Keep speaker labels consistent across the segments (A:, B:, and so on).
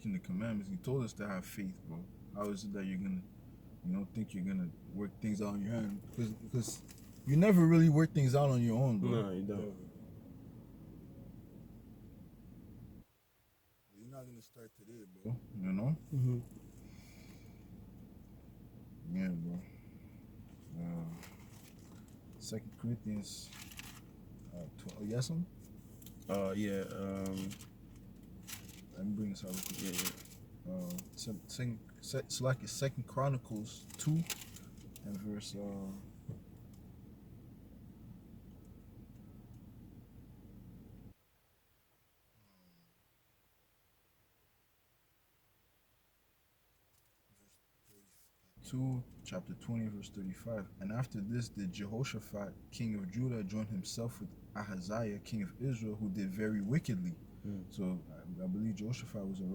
A: breaking the commandments. He told us to have faith, bro. How is it that you're gonna, think you're gonna work things out on your own? Because you never really work things out on your own, bro.
B: No, you don't.
A: You're not gonna start today, bro. You know?
B: Mm-hmm.
A: Yeah, bro. 2 Corinthians. Yes, him?
B: Yeah.
A: Let me bring this out real quick.
B: Yeah.
A: Select 2 Chronicles 2 and verse. Chapter 20, verse 35. And after this did Jehoshaphat, king of Judah, join himself with Ahaziah, king of Israel, who did very wickedly. So I believe Jehoshaphat was a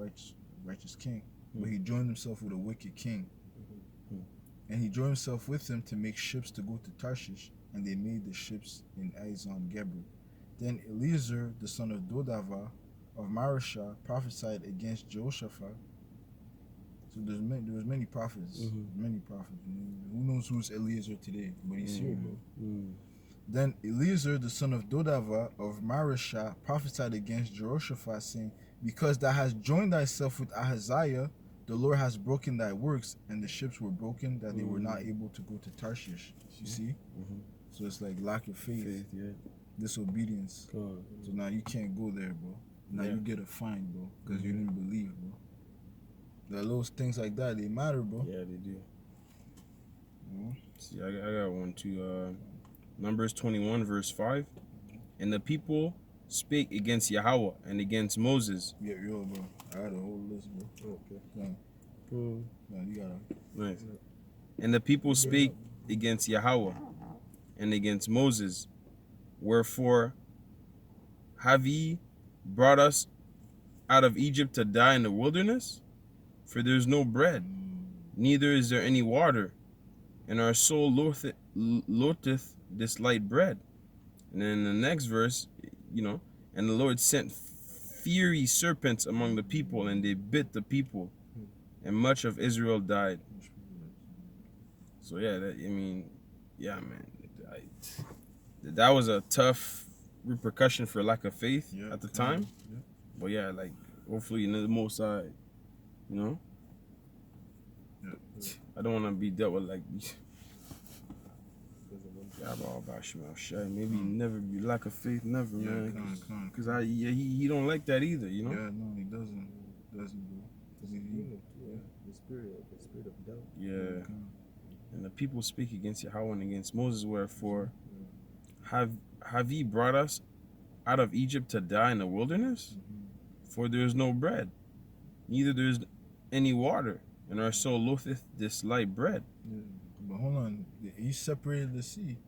A: righteous king, but he joined himself with a wicked king. And he joined himself with him to make ships to go to Tarshish, and they made the ships in Azon Geber. Then Eliezer, the son of Dodava of Marashah, prophesied against Jehoshaphat. So there was many prophets, many prophets. Who knows who's Eliezer today? But he's here, bro. Then Eliezer, the son of Dodava of Marashah, prophesied against Jehoshaphat, saying, because thou hast joined thyself with Ahaziah, the Lord has broken thy works, and the ships were broken, that they were not able to go to Tarshish. You see? So it's like lack of faith, disobedience. So now you can't go there, bro. Now you get a fine, bro, because you didn't believe, bro. The little things like that, they matter, bro.
B: Yeah, they do. See, I got one too. Numbers 21, verse 5. And the people spake against Yahweh and against Moses.
A: Yeah, yo, bro. I had a whole list, bro. Okay.
B: Cool.
A: No, you gotta.
B: Nice. And the people spake against Yahweh and against Moses. Wherefore have ye brought us out of Egypt to die in the wilderness? For there is no bread, neither is there any water, and our soul loatheth this light bread. And then in the next verse, and the Lord sent fiery serpents among the people, and they bit the people, and much of Israel died. So yeah, man, that was a tough repercussion for lack of faith at the time.
A: Yeah.
B: But yeah, like hopefully the Most High,
A: Yeah.
B: I don't want to be dealt with like maybe never be lack of faith, never, man. Because he don't like that either,
A: Yeah, no, he doesn't. Doesn't, bro.
C: The spirit of doubt.
B: Yeah. And the people speak against Yahweh and against Moses, wherefore have ye brought us out of Egypt to die in the wilderness? For there is no bread, neither there is any water, and our soul loatheth this light bread.
A: Yeah. But hold on, he separated the sea.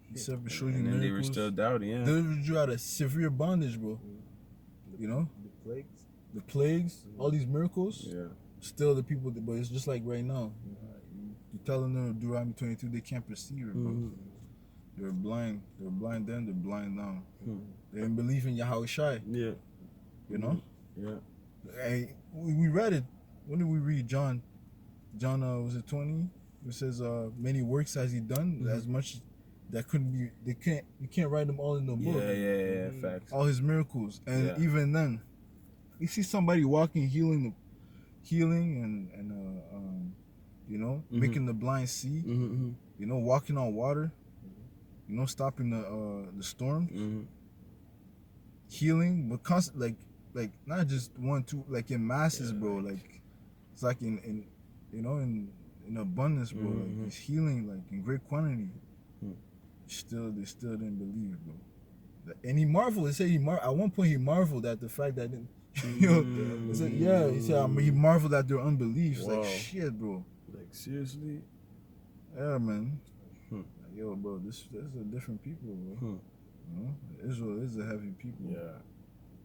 A: He showed you
B: And then
A: miracles.
B: they were still doubting, yeah.
A: Delivered you out of severe bondage, bro. You know? The plagues, all these miracles.
B: Yeah.
A: Still the people, but it's just like right now. You're telling them Deuteronomy 22, they can't perceive it, bro. They're blind. They're blind then, they're blind now. They didn't believe in Yahweh Shai.
B: Yeah.
A: You know?
B: Yeah.
A: Hey, we read it. When did we read John? John, was it 20? It says, many works has he done, as much that couldn't be, you can't write them all in the book.
B: Yeah, facts.
A: All his miracles. And even then, you see somebody walking, healing and making the blind see, walking on water, stopping the storm, healing, but constant, like not just one, two, like in masses, bro. Like it's like in abundance, bro. Like it's healing, like in great quantity. They still didn't believe, bro. And he marveled. He said at one point he marveled at the fact that he said, he marveled at their unbelief. Wow. Like shit, bro.
B: Like seriously?
A: Yeah, man. Like, yo, bro, this is a different people, bro. Israel is a heavy people.
B: Yeah.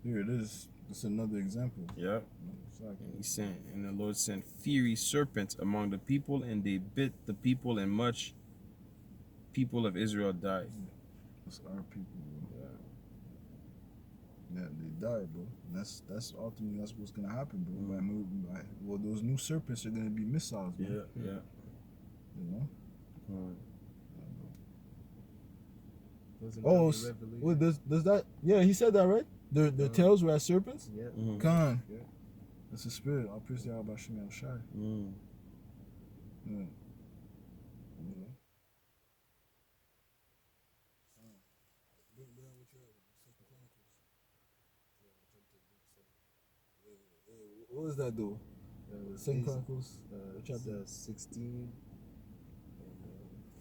A: Here it is. It's another example.
B: Yeah. And the Lord sent fiery serpents among the people, and they bit the people, and much people of Israel died.
A: It's our people, bro. Yeah, they died, bro. That's ultimately that's what's gonna happen, bro. Well, those new serpents are gonna be missiles, man.
B: Yeah.
A: You know.
C: Wasn't
A: Oh,
C: that the revelation?
A: wait, does that? Yeah, he said that, right? Their tails were as serpents.
C: Yeah.
A: Khan.
C: Yeah.
A: That's a spirit. I'll preach that about Shimei Shai. Yeah. What was that though? Second Chronicles, chapter
C: 16.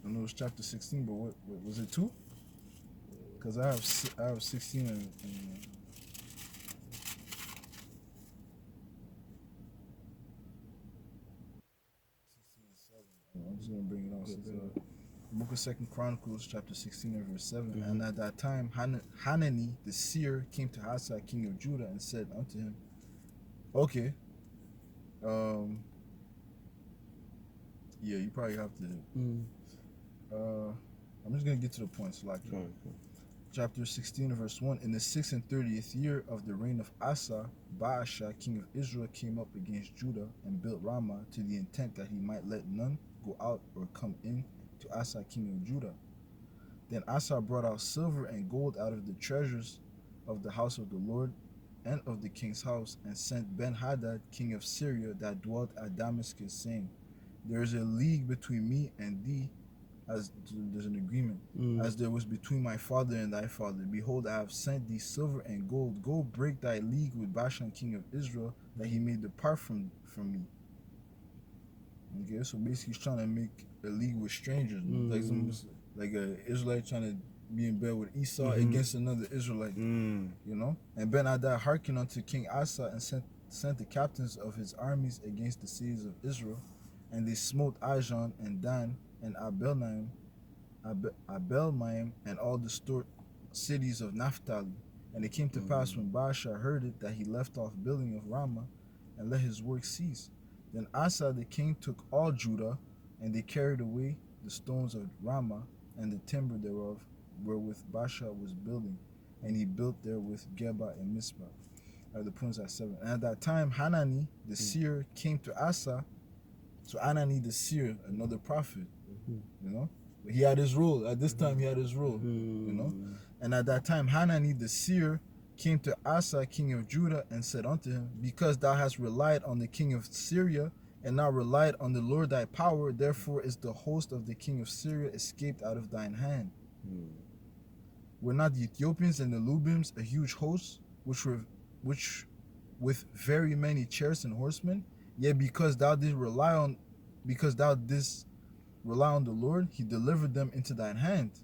A: I know it's chapter 16, but what was it 2? Because I have 16 and 7. I'm just gonna bring it on. Since, Book of Second Chronicles, chapter 16 and verse 7. And at that time, Hanani the seer came to Asa, king of Judah, and said unto him, okay, yeah, you probably have to. I'm just gonna get to the point. So, like, chapter 16, verse 1. In the 6th and 30th year of the reign of Asa, Baasha, king of Israel, came up against Judah and built Ramah to the intent that he might let none go out or come in to Asa, king of Judah. Then Asa brought out silver and gold out of the treasures of the house of the Lord and of the king's house, and sent Ben-Hadad, king of Syria, that dwelt at Damascus, saying, there is a league between me and thee, as there's an agreement, as there was between my father and thy father. Behold, I have sent thee silver and gold. Go break thy league with Bashan, king of Israel, that he may depart from me. Okay, so basically he's trying to make a league with strangers, like a Israelite trying to be in bed with Esau against another Israelite, you know. And Ben-Hadad hearkened unto King Asa and sent the captains of his armies against the cities of Israel, and they smote Ajon and Dan and Abelmaim, and all the stored cities of Naphtali. And it came to pass when Baasha heard it, that he left off building of Ramah and let his work cease. Then Asa the king took all Judah, and they carried away the stones of Ramah and the timber thereof, wherewith Baasha was building, and he built there with Geba and Mizpah. The points at 7. And at that time, Hanani the seer came to Asa. So Hanani the seer, another prophet, you know, he had his role. At this time, he had his role, you know. And at that time, Hanani the seer came to Asa, king of Judah, and said unto him, because thou hast relied on the king of Syria, and now relied on the Lord thy power, therefore is the host of the king of Syria escaped out of thine hand. Were not the Ethiopians and the Lubims a huge host, which with very many chariots and horsemen? Yet because thou didst rely on the Lord, he delivered them into thine hand.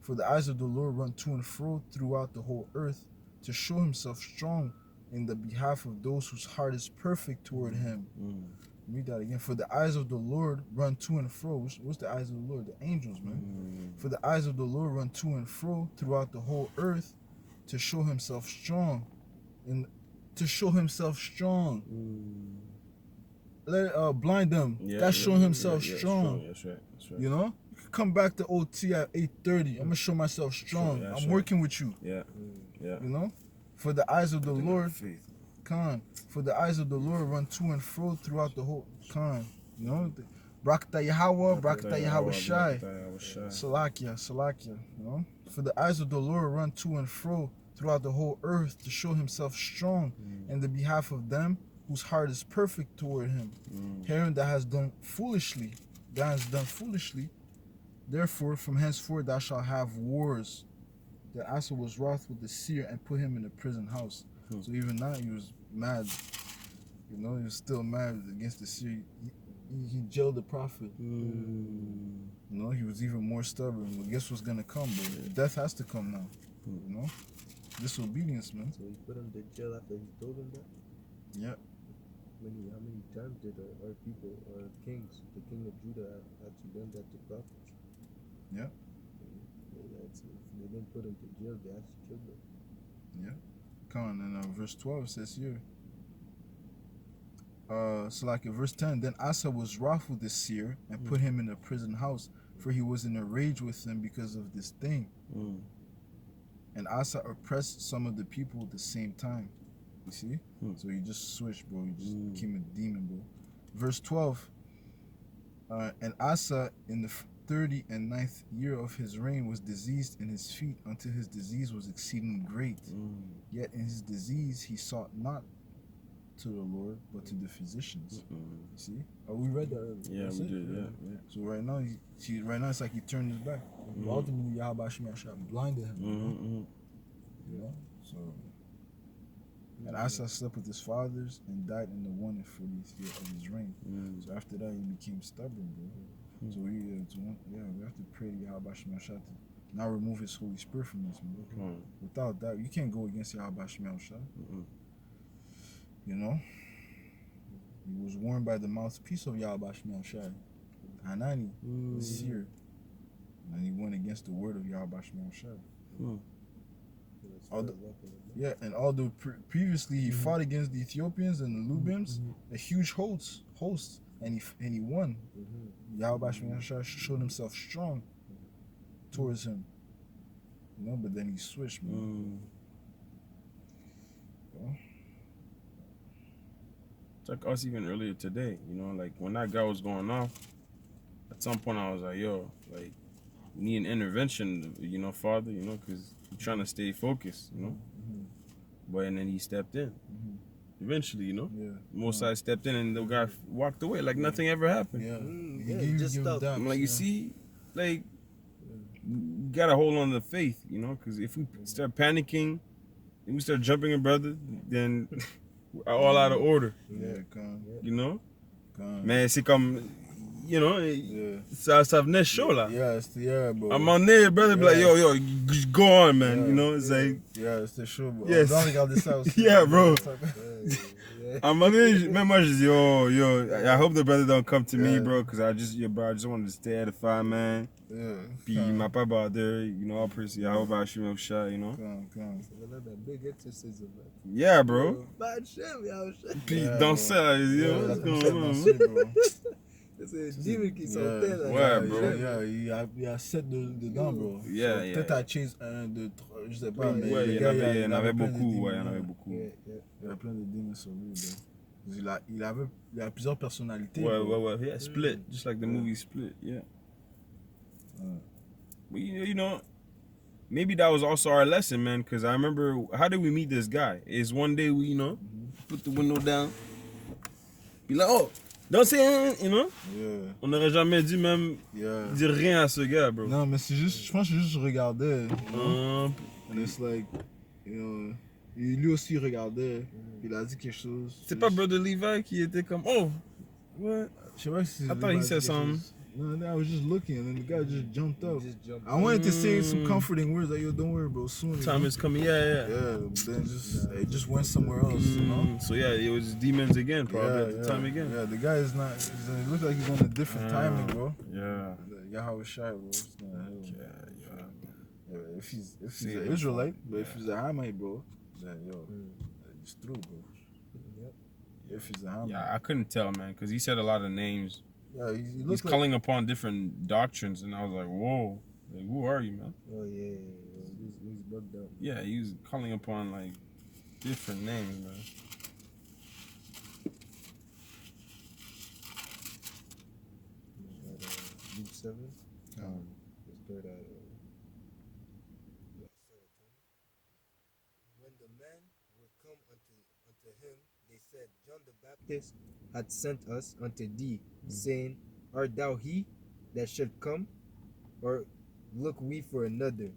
A: For the eyes of the Lord run to and fro throughout the whole earth, to show himself strong in the behalf of those whose heart is perfect toward him. Read that again. For the eyes of the Lord run to and fro. What's the eyes of the Lord? The angels, man. For the eyes of the Lord run to and fro throughout the whole earth, to show himself strong. Blind them. That's showing himself strong.
B: That's right.
A: You know? Come back to OT at 8:30. I'm gonna show myself strong. I'm working with you.
B: Yeah.
A: You know? For the eyes of the Lord, for the eyes of the Lord run to and fro throughout the whole you know? Brakta Yahweh Shai. Salakia, you know? For the eyes of the Lord run to and fro throughout the whole earth, to show himself strong in the behalf of them whose heart is perfect toward him. Hearing that has done foolishly, therefore from henceforth thou shalt have wars. That Asa was wroth with the seer and put him in a prison house. So even now he was mad. You know, he was still mad against the seer. He jailed the prophet. You know, he was even more stubborn. Well, guess what's gonna come, bro? Death has to come now. You know? Disobedience, man.
C: So he put him to jail after he told him that?
A: Yeah.
C: How many times did our people, our kings, the king of Judah, actually done that to prophets?
A: Yeah.
C: They didn't put him to jail, they actually killed him.
A: Yeah. And verse 12 says here. So like in verse 10, then Asa was wroth with the seer and put him in a prison house, for he was in a rage with him because of this thing. And Asa oppressed some of the people at the same time. You see? So he just switched, bro. He just became a demon, bro. Verse 12. And Asa, in the 39th year of his reign, was diseased in his feet until his disease was exceeding great. Yet in his disease he sought not to the Lord, but to the physicians. You see? Oh, we read that earlier.
B: Yeah,
A: That's
B: we
A: it?
B: did. Yeah.
A: So right now, right now it's like he turned his back. Ultimately, Yahweh Shemashah blinded him. You know? So, and Asa slept with his fathers and died in the 140th year of his reign. So after that, he became stubborn, bro. So we have to pray to Yahweh Shemashah to not remove his Holy Spirit from us, bro. Without that, you can't go against Yahweh Shemashah. You know? He was warned by the mouthpiece of Yahweh Shemashah, Hanani, the seer. And he went against the word of Yahweh Shemashah. And although previously he fought against the Ethiopians and the Lubims, a huge host, and he won. Yahweh Shemashah showed himself strong towards him. You know, but then he switched, man.
B: It's like us even earlier today, you know, like when that guy was going off, at some point I was like, yo, like, we need an intervention, you know, Father, you know, because you're trying to stay focused, you know. But and then he stepped in. Eventually, you know. Most I stepped in and the guy walked away like nothing ever happened.
C: He just stopped.
B: I'm like, you see, like, you gotta hold on to faith, you know, because if we start panicking and we start jumping a brother, then we're all out of order. You know? Mais c'est comme, you know, ça venait chaud là.
A: Bro.
B: I'm on there, brother, be like, yo, just go on, man. You know, it's like.
A: C'était chaud, bro.
B: Yes.
A: Don't regarder ça aussi.
B: Yeah, bro. I'm on there, même moi, je dis, yo, I hope the brother don't come to me, bro, because I just wanted to stay edified, man. Puis il m'a pas bother, you know, all praise I hope I shoot him shot, you know.
C: Big exorcism, man.
B: Yeah, bro.
C: Bad shit, yo.
B: Puis dans ça, you know, what's going on?
C: C'est un demon qui sortait là.
B: Ouais, bro.
A: Il y a 7 dedans, bro.
B: Yeah,
A: Peut-être à Chase 1, 2, 3, je sais pas, mais
B: Ouais, il y en avait beaucoup, ouais, il y en avait beaucoup.
A: Il y avait plein de démons sur lui, bro. Il a plusieurs personnalités.
B: Ouais. Yeah, Split, just like the movie Split, yeah. But you know, maybe that was also our lesson, man, because I remember, how did we meet this guy? Is one day we, you know, put the window down, be like, oh, don't say anything, you know? On n'aurait jamais dû même dire rien à ce gars, bro.
A: Non, mais c'est juste, je pense que je regardais. And it's like, you know, lui aussi regardait, il a dit quelque chose.
B: C'est pas Brother Levi qui était comme, oh, what?
A: Je sais pas si
B: I thought he said something.
A: No, I was just looking, and then the guy just jumped up. I wanted to say some comforting words, like, yo, don't worry, bro, soon.
B: Time is coming, yeah.
A: But then it just went somewhere else, you know?
B: So yeah, it was demons again, probably at the time again.
A: Yeah, the guy is not, it looks like he's on a different timing, bro.
B: Yeah.
A: Yahweh Shai, bro. It's not him. Yeah. If he's an Israelite, but if he's a Hamite, bro, then, yo, it's through, bro. If he's a Hamite.
B: Yeah, I couldn't tell, man, because he said a lot of names.
A: Yeah,
B: he's calling upon different doctrines, and I was like, whoa, like, who are you, man?
C: Oh, yeah. He's bugged out.
B: Yeah, he was calling upon, like, different names, man.
C: Luke 7. Let's start at when the men were come unto him, they said, John the Baptist hath sent us unto thee, saying, art thou he that should come, or look we for another?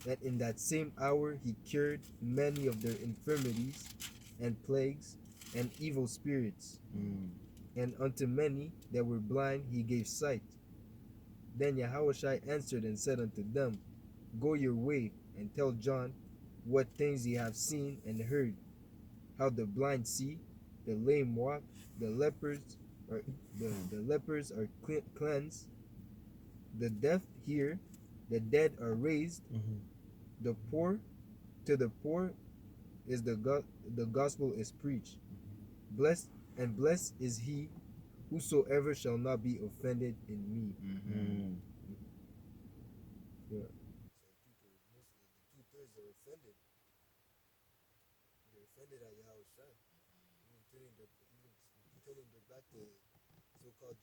C: And in that same hour he cured many of their infirmities and plagues and evil spirits. And unto many that were blind he gave sight. Then Yahushua answered and said unto them, go your way, and tell John what things ye have seen and heard, how the blind see, the lame walk, the lepers are cleansed, the deaf hear, the dead are raised, the poor is the gospel is preached. Blessed is he whosoever shall not be offended in me. Yeah. So the 2/3 turning their back to so-called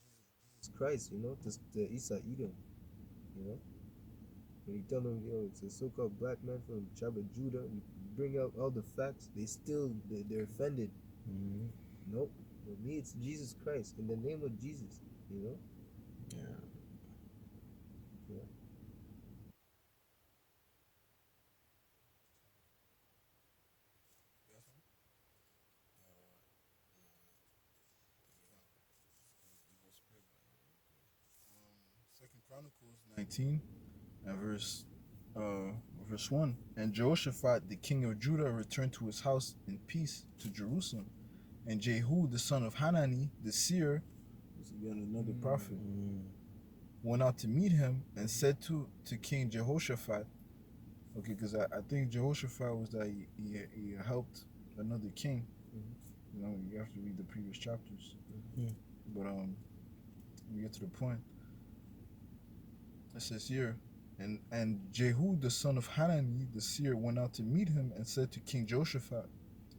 C: Jesus Christ, you know, to Isa Edom, you know. When you tell them, yo, it's a so-called black man from the tribe of Judah, you bring out all the facts, they're offended.
B: Mm-hmm.
C: Nope. For me, it's Jesus Christ in the name of Jesus, you know.
B: Yeah.
A: Second Chronicles 19 and verse 1. And Jehoshaphat, the king of Judah, returned to his house in peace to Jerusalem. And Jehu, the son of Hanani, the seer, was again another prophet, went out to meet him and said to King Jehoshaphat, okay, because I think Jehoshaphat was that he helped another king. You know, you have to read the previous chapters. But we get to the point. It says here, and Jehu, the son of Hanani, the seer, went out to meet him and said to King Jehoshaphat,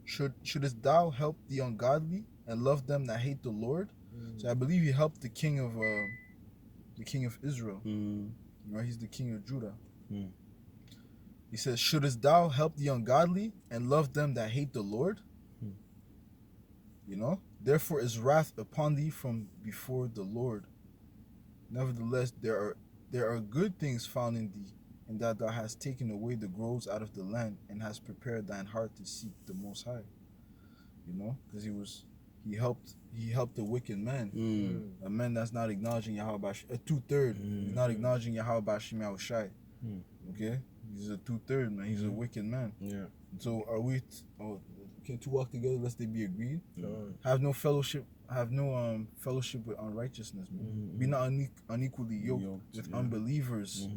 A: Shouldest thou help the ungodly and love them that hate the Lord? So I believe he helped the king of Israel. Right? He's the king of Judah. He says, Shouldest thou help the ungodly and love them that hate the Lord? You know? Therefore is wrath upon thee from before the Lord. Nevertheless, there are good things found in thee, in that thou hast taken away the groves out of the land, and hast prepared thine heart to seek the Most High. You know, because he helped a wicked man, a man that's not acknowledging Yahweh, a 2/3. He's not acknowledging Yahweh Bashim Yahushai. Okay, he's a 2/3 man. He's a wicked man.
B: Yeah.
A: So are we? Can two walk together lest they be agreed? Have no fellowship with unrighteousness, man. Be not unequally yoked with unbelievers.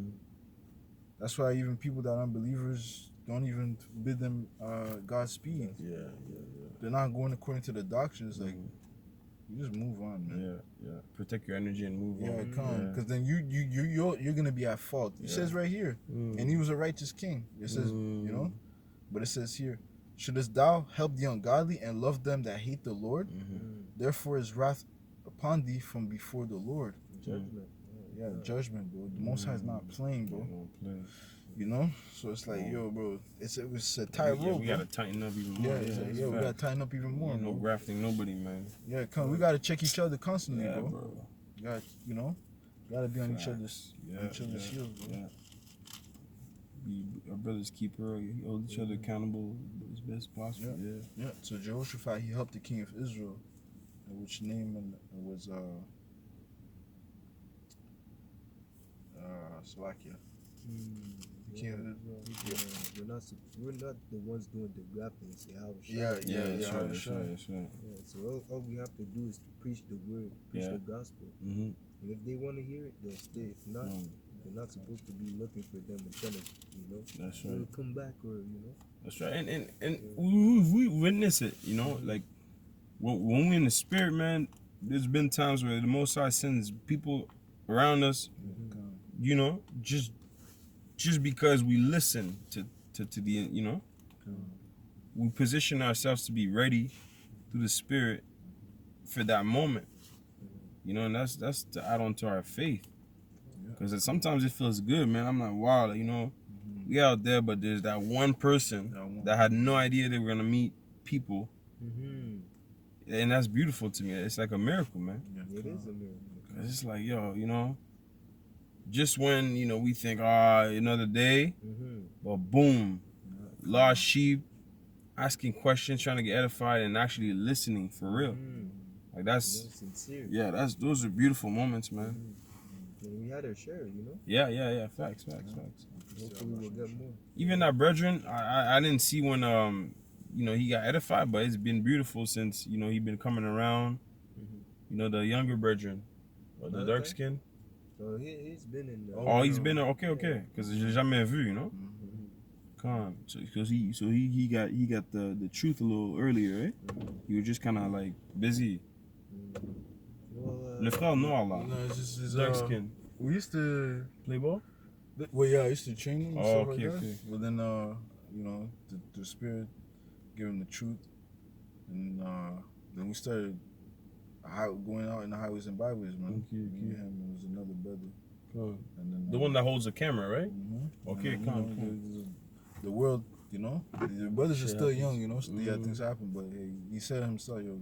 A: That's why even people that are unbelievers don't even bid them Godspeed. They're not going according to the doctrines. Like, you just move on, man.
B: Protect your energy and move on.
A: Yeah, come. Because then you're gonna be at fault. It says right here, and he was a righteous king. It says, you know, but it says here, shouldest thou help the ungodly and love them that hate the Lord? Therefore is wrath upon thee from before the Lord.
C: Judgment.
A: Yeah, judgment, bro. The Most High is not playing, bro. You know? So it's like, yo, bro, it was a tight rope.
B: We gotta tighten up even more.
A: We gotta tighten up even more,
B: no
A: bro.
B: grafting nobody, man.
A: Yeah, come. We gotta check each other constantly, bro. You gotta, you know, gotta be on each other's heels, bro.
B: Be our brother's keeper. Hold each other accountable as best possible.
A: Yeah. So Jehoshaphat, he helped the king of Israel, which name was Slovakia. The king of Israel.
C: We're not the ones doing the grafting.
B: That's right.
C: So all we have to do is to preach the word, preach the gospel. And if they want to hear it, they'll stay. If not, they're not supposed to be looking for them and trying to, you know,
B: that's right.
C: Come back, or you know.
B: That's right. And we witness it, you know, like when we're in the spirit, man. There's been times where the Most High sends people around us, you know, just because we listen to the, you know, we position ourselves to be ready through the spirit for that moment, you know, and that's to add on to our faith, because sometimes it feels good, man. I'm like, wow, you know, we out there, but there's that one person that had no idea they were gonna meet people, and that's beautiful to me. It's like a miracle, man.
C: It is a miracle.
B: It's like, yo, you know, just when, you know, we think, another day, but boom, lost sheep, asking questions, trying to get edified, and actually listening for real. Like that's
C: sincere.
B: Yeah, those are beautiful moments, man.
C: And we had our share, you know.
B: Yeah. Facts.
C: Hopefully we'll get more.
B: Even that brethren, I didn't see when you know, he got edified, but it's been beautiful since, you know, he been coming around. You know, the younger brethren, or the dark skin.
C: So he's been in.
B: He's been okay. Because j'ai jamais vu, you know. Come, so because he got the truth a little earlier, right? He was just kind of like busy. Le frère noir là.
A: No, it's just his
B: dark skin.
A: We used to
B: play ball.
A: Well, yeah, I used to train him and stuff like that.
B: Okay.
A: But then, you know, the spirit gave him the truth, and then we started going out in the highways and byways, man.
B: Okay,
A: Me and him, it was another brother.
B: Come.
A: And then,
B: The one that holds the camera, right?
A: Okay,
B: Okay, come.
A: The world, you know, the brothers are
B: Shit
A: still
B: happens.
A: young, you know, yeah, things happen, but hey, he said himself, yo,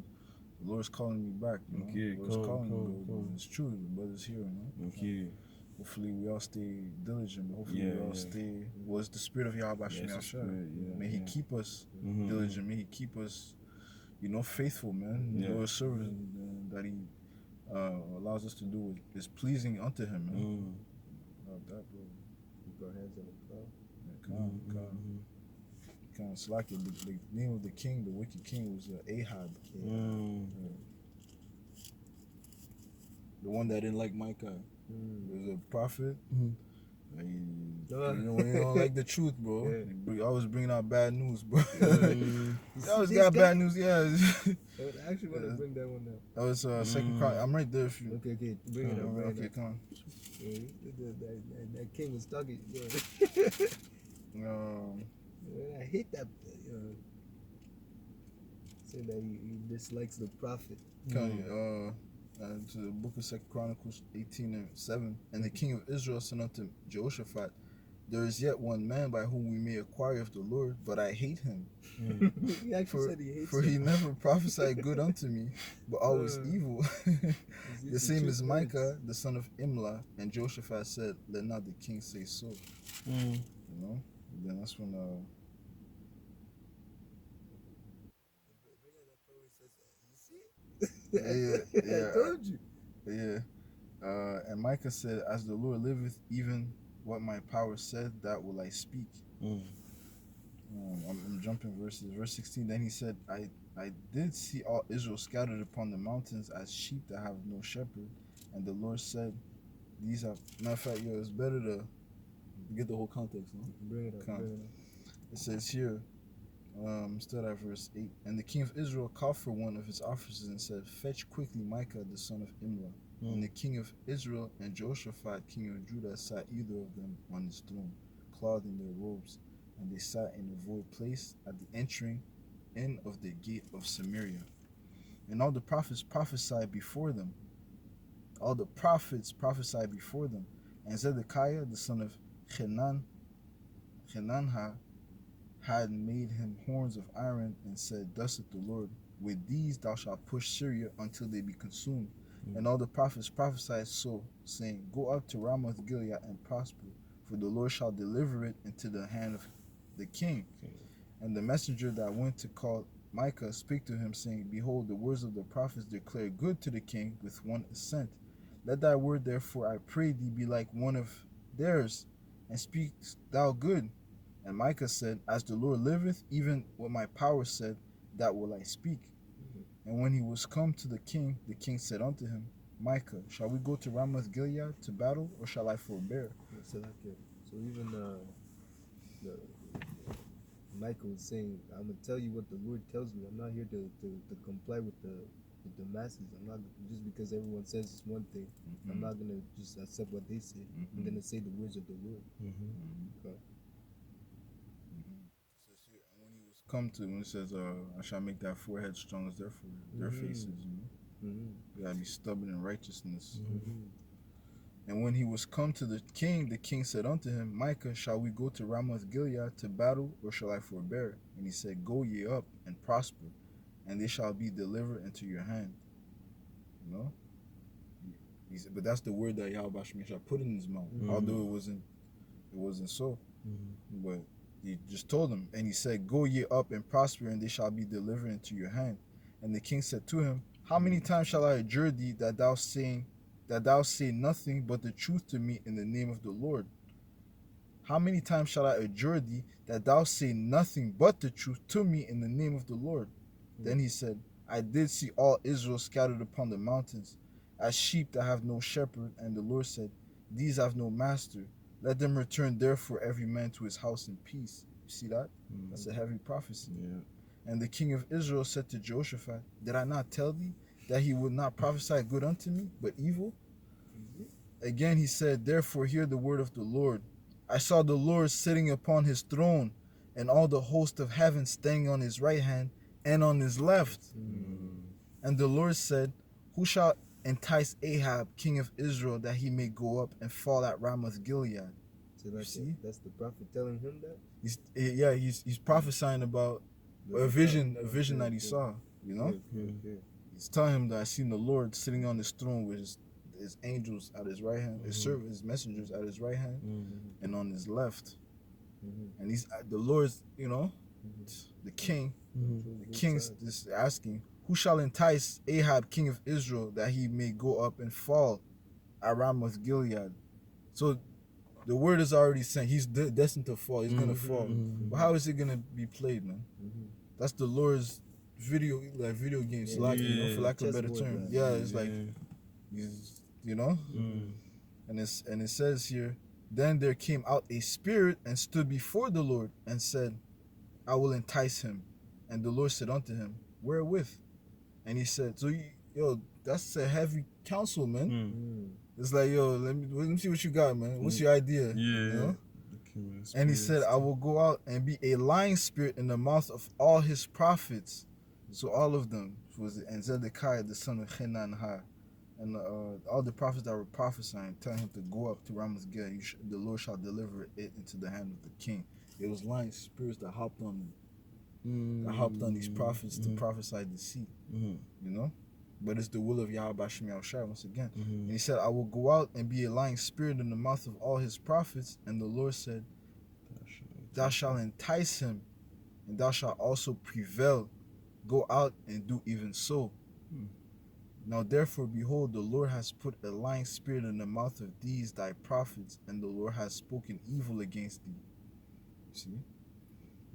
A: the Lord's calling me back, you know.
B: Okay,
A: the Lord's calling me, bro.
B: come.
A: It's true, the brother's here, you know.
B: Okay.
A: Hopefully we all stay diligent, but hopefully
B: Yeah,
A: we all
B: yeah.
A: stay, it's the spirit of Yahweh
B: Yes,
A: Shem
B: the
A: Yahshua.
B: spirit, yeah,
A: May he
B: yeah.
A: keep us
B: Mhm.
A: diligent, may he keep us, you know, faithful, man.
B: Yeah.
A: The Lord's service that he allows us to do is pleasing unto him, man. About that, bro.
C: Keep our hands on the plow.
A: Yeah, kind of slack it. The name of the king, the wicked king, was Ahab. The one that didn't like Micah. He was a prophet. You don't like the truth, bro.
C: Yeah.
A: He always bringing out bad news, bro. He always
C: This
A: got
C: guy?
A: bad news, yeah.
C: I actually want to bring that one up.
A: That was second Chronicles. I'm right there if you.
C: Okay, bring it up. Bring it
A: Okay,
C: up.
A: come on.
C: Yeah, that king was talking. I hate that. Say that he dislikes the prophet.
A: To the book of Second Chronicles 18:7, and the king of Israel said unto Jehoshaphat, there is yet one man by whom we may acquire of the Lord, but I hate him.
C: He actually said he hates
A: For
C: him.
A: he never prophesied good unto me, but always evil. The same as Micah, the son of Imlah, and Jehoshaphat said, let not the king say so. You know? And then that's when
C: I told you.
A: Yeah. And Micah said, as the Lord liveth, even what my power said, that will I speak. I'm jumping verses. Verse 16, then he said, I did see all Israel scattered upon the mountains as sheep that have no shepherd. And the Lord said, these are, matter of fact, it's better to get the whole context, no?
C: Bring it up.
A: It says here, start at verse 8. And the king of Israel called for one of his officers and said, fetch quickly Micah, the son of Imlah. And the king of Israel and Jehoshaphat, king of Judah, sat either of them on his throne, clothed in their robes. And they sat in a void place at the entering in of the gate of Samaria. And all the prophets prophesied before them. And Zedekiah, the son of Chenanha, had made him horns of iron, and said, thus saith the Lord, with these thou shalt push Syria until they be consumed. And all the prophets prophesied so, saying, go up to Ramoth Gilead and prosper, for the Lord shall deliver it into the hand of the king. And the messenger that went to call Micah spake to him, saying, behold, the words of the prophets declare good to the king with one assent. Let thy word therefore, I pray thee, be like one of theirs, and speak thou good. And Micah said, as the Lord liveth, even what my power said, that will I speak. And when he was come to the king said unto him, Micah, shall we go to Ramoth Gilead to battle, or shall I forbear?
C: So even Micah was saying, I'm gonna tell you what the Lord tells me. I'm not here to comply with the masses. I'm not just because everyone says it's one thing. I'm not gonna just accept what they say. I'm gonna say the words of the Lord. Okay.
A: Come to when it says, I shall make thy forehead strong as their faces, you know. You gotta be stubborn in righteousness. And when he was come to the king said unto him, Micah, shall we go to Ramoth Gilead to battle, or shall I forbear? And he said, go ye up and prosper, and they shall be delivered into your hand. You know? He said, but that's the word that Yahweh shall put in his mouth, although it wasn't so. But he just told him, and he said, go ye up and prosper, and they shall be delivered into your hand. And the king said to him, how many times shall I adjure thee that thou say nothing but the truth to me in the name of the Lord? How many times shall I adjure thee that thou say nothing but the truth to me in the name of the Lord? Then he said, I did see all Israel scattered upon the mountains, as sheep that have no shepherd. And the Lord said, these have no master. Let them return therefore every man to his house in peace. You see that? That's a heavy prophecy. And the king of Israel said to Jehoshaphat, did I not tell thee that he would not prophesy good unto me, but evil? Again he said, therefore hear the word of the Lord. I saw the Lord sitting upon his throne, and all the host of heaven standing on his right hand and on his left. And the Lord said, who shall entice Ahab, king of Israel, that he may go up and fall at Ramoth Gilead?
C: So that's
A: see?
C: that's the prophet telling him that.
A: He's prophesying about a vision that he saw. You know,
C: Okay.
A: he's telling him that I seen the Lord sitting on his throne with his angels at his right hand, his messengers at his right hand, and on his left. And he's the Lord's, you know, the king. The king's just asking, who shall entice Ahab, king of Israel, that he may go up and fall at Ramoth Gilead? So the word is already sent. He's destined to fall. He's gonna fall. But how is it gonna be played, man? That's the Lord's video game slack, you know, for lack of a better term.
C: Chessboard,
A: Yeah, it's like he's, you know, and it says here, then there came out a spirit and stood before the Lord and said, I will entice him. And the Lord said unto him, wherewith? And he said, so yo, that's a heavy counsel, man. It's like, yo, let me see what you got, man. What's your idea? You know? And he said, I will go out and be a lying spirit in the mouth of all his prophets. So all of them and Zedekiah the son of Chenanha, and all the prophets that were prophesying, telling him to go up to Ramoth Gilead. The Lord shall deliver it into the hand of the king. It was lying spirits that hopped on them. That hopped on these prophets to prophesy deceit. You know? But it's the will of Yahweh Bashem Yahushua once again. And he said, I will go out and be a lying spirit in the mouth of all his prophets. And the Lord said, thou shalt entice him, and thou shalt also prevail. Go out and do even so. Now therefore, behold, the Lord has put a lying spirit in the mouth of these thy prophets, and the Lord has spoken evil against thee. See?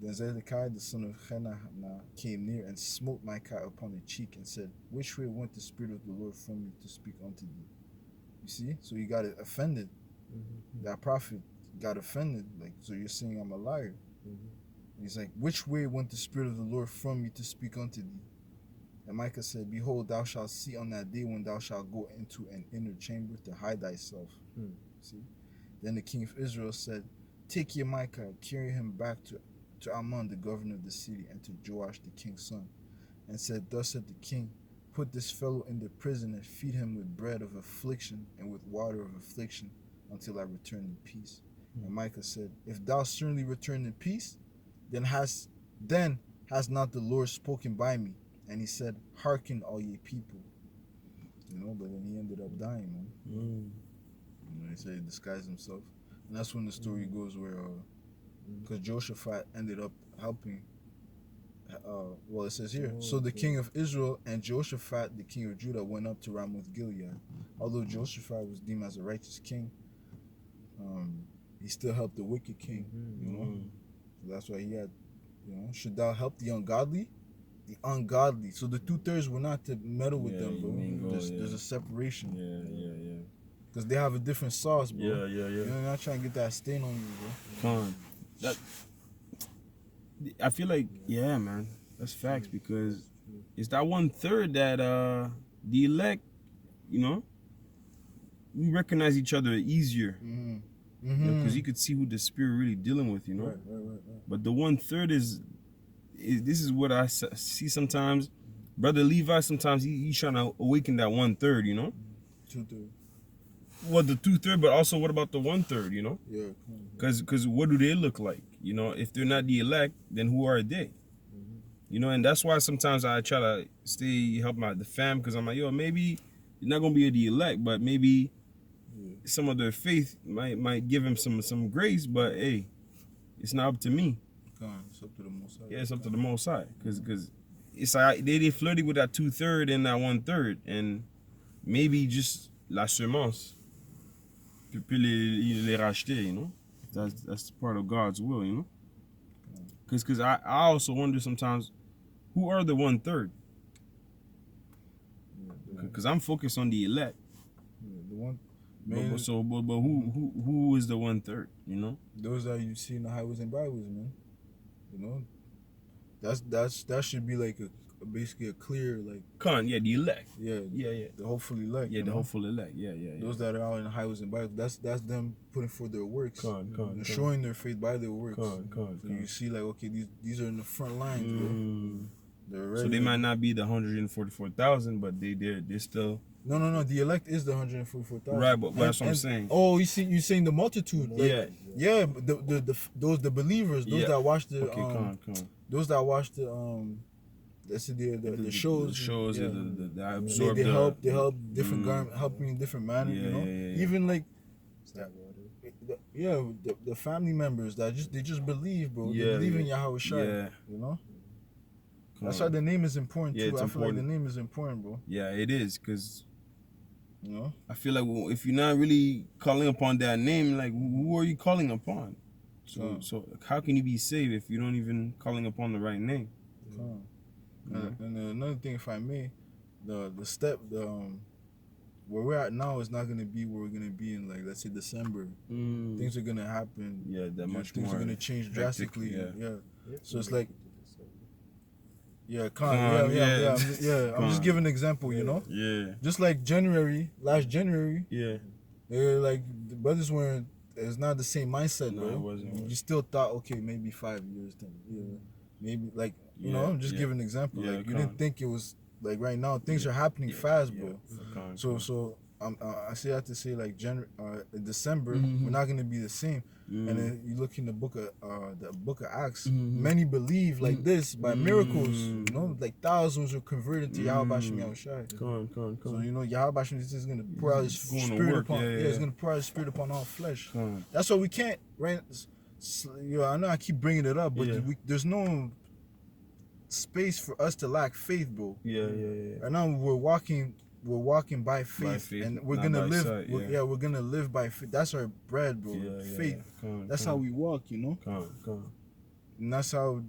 A: Then Zedekiah the son of Chenanah came near and smote Micah upon the cheek and said, which way went the spirit of the Lord from me to speak unto thee? You see? So he got offended. That prophet got offended. Like, so you're saying I'm a liar. And he's like, which way went the spirit of the Lord from me to speak unto thee? And Micah said, behold, thou shalt see on that day when thou shalt go into an inner chamber to hide thyself. See? Then the king of Israel said, take ye Micah, carry him back to Amon, the governor of the city, and to Joash, the king's son, and said, thus said the king, put this fellow in the prison and feed him with bread of affliction and with water of affliction until I return in peace. And Micah said, if thou certainly return in peace, then has not the Lord spoken by me. And he said, hearken all ye people. You know, but then he ended up dying, man. You know, he said he disguised himself. And that's when the story goes where because Jehoshaphat ended up helping. Well, it says here, so the king of Israel and Jehoshaphat, the king of Judah, went up to Ramoth Gilead. Although Jehoshaphat was deemed as a righteous king, he still helped the wicked king. You know, so that's why he had, you know, should thou help the ungodly? The ungodly. So the 2/3 were not to meddle with them, bro. There's a separation. Because they have a different sauce, bro. You're not trying to get that stain on you, bro.
B: I feel like, yeah, man, that's facts, because it's that 1/3 that the elect, you know, we recognize each other easier. Because you could see who the spirit really dealing with, you know.
A: Right.
B: But the 1/3 is this is what I see sometimes. Brother Levi, sometimes he's trying to awaken that 1/3, you know.
A: 2/3.
B: Well, the 2/3, but also what about the 1/3, you know?
A: Yeah.
B: Because what do they look like? You know, if they're not the elect, then who are they? You know, and that's why sometimes I try to help the fam, because I'm like, yo, maybe you're not gonna be the elect, but maybe some of their faith might give him some grace. But hey, it's not up to me.
A: It's up to the Most High.
B: Yeah, it's up to the Most High, because it's like they flirty with that 2/3 and that 1/3, and maybe just la semence peut les racheter, you know. That's part of God's will, you know. Because I also wonder sometimes, who are the 1/3? Because I'm focused on the elect.
A: The one.
B: But who is the 1/3? You know.
A: Those that you see in the highways and byways, man. You know. That should be like basically a clear like.
B: The elect.
A: Yeah. The hopeful elect.
B: Yeah, the hopeful elect. Yeah.
A: Those that are out in the highways and byways, that's them putting forth their works, and showing their faith by their works. So you see, like, okay, these are in the front lines, bro.
B: So they might not be the 144,000, but they're still
A: No. The elect is the 144,000.
B: right. But that's what I'm saying.
A: Oh, you're saying the multitude.
B: Yeah.
A: Yeah. The believers, those
B: Yeah.
A: that watch the
B: Okay, come on.
A: those that watch the let's say the shows.
B: The shows,
A: yeah.
B: they absorb
A: They help different helping in different manner.
B: Yeah,
A: You know,
B: yeah.
A: even like the family members that they just believe, bro.
B: Yeah,
A: They believe in
B: yeah.
A: Yahweh Shai.
B: Yeah.
A: You know.
B: Come
A: That's
B: on.
A: why the name is important
B: Yeah,
A: too.
B: it's
A: I feel like the
B: important.
A: name is important, bro.
B: Yeah, it is, because
A: You know.
B: I feel like if you're not really calling upon that name, like who are you calling upon? So how can you be saved if you don't even calling upon the right name?
A: And another thing, if I may, the step where we're at now is not gonna be where we're gonna be in, like, let's say December. Things are gonna happen.
B: Yeah, that much
A: things
B: more
A: are gonna change
B: hectic,
A: drastically.
B: yeah.
A: So it's like, yeah,
B: Come
A: I'm just
B: on.
A: giving an example, you know.
B: Yeah.
A: Just like last January,
B: Yeah.
A: like the brothers weren't. It's not the same mindset,
B: No,
A: bro.
B: it wasn't.
A: You still thought, okay, maybe 5 years, 10 years, maybe, like, you know. I'm just giving an example.
B: Yeah,
A: Like, you didn't think it was like right now. Things are happening fast, bro. So I say that to say, like, December, we're not gonna be the same. And then you look in the book of Acts, many believe like this by miracles. You know, like thousands were converted to Yahweh Bashim Yahushai.
B: Come on.
A: So, you know, Yahweh Bashim is gonna pour out His spirit upon. He's gonna pour out His spirit upon all flesh. That's why we can't. Right? I know I keep bringing it up, but there's no space for us to lack faith, bro.
B: Yeah.
A: Right now we're walking by faith, and we're gonna live.
B: Sight,
A: we're gonna live by faith. That's our bread, bro. Faith. That's how we walk, you know. And that's how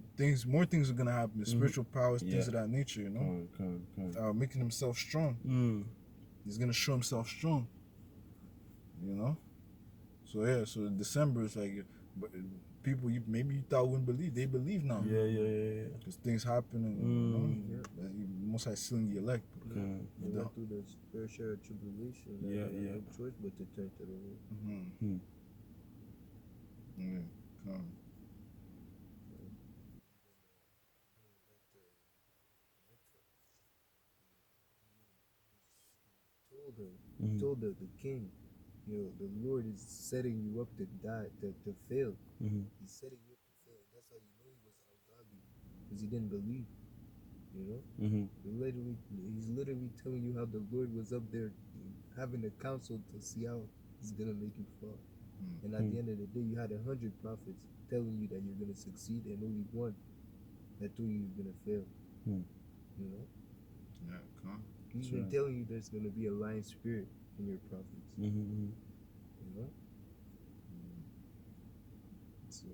A: more things are gonna happen. Spiritual powers, things of that nature, you know. Making himself strong. He's gonna show himself strong. You know. So December is like, but people maybe you thought wouldn't believe, they believe now.
B: Yeah.
A: Because things happen, and you know, most I sealing the elect.
C: They went through the spiritual tribulation. They had no choice but to turn to the Lord. He told the king, you know, the Lord is setting you up to die, to fail. He's setting you up to fail. That's how you know he was ungodly, because he didn't believe. You know, he's literally telling you how the Lord was up there having a council to see how he's gonna make you fall. And at the end of the day, you had 100 prophets telling you that you're gonna succeed, and only one that told you you're gonna fail. You know. He's been telling you there's gonna be a lying spirit in your prophets. You know. So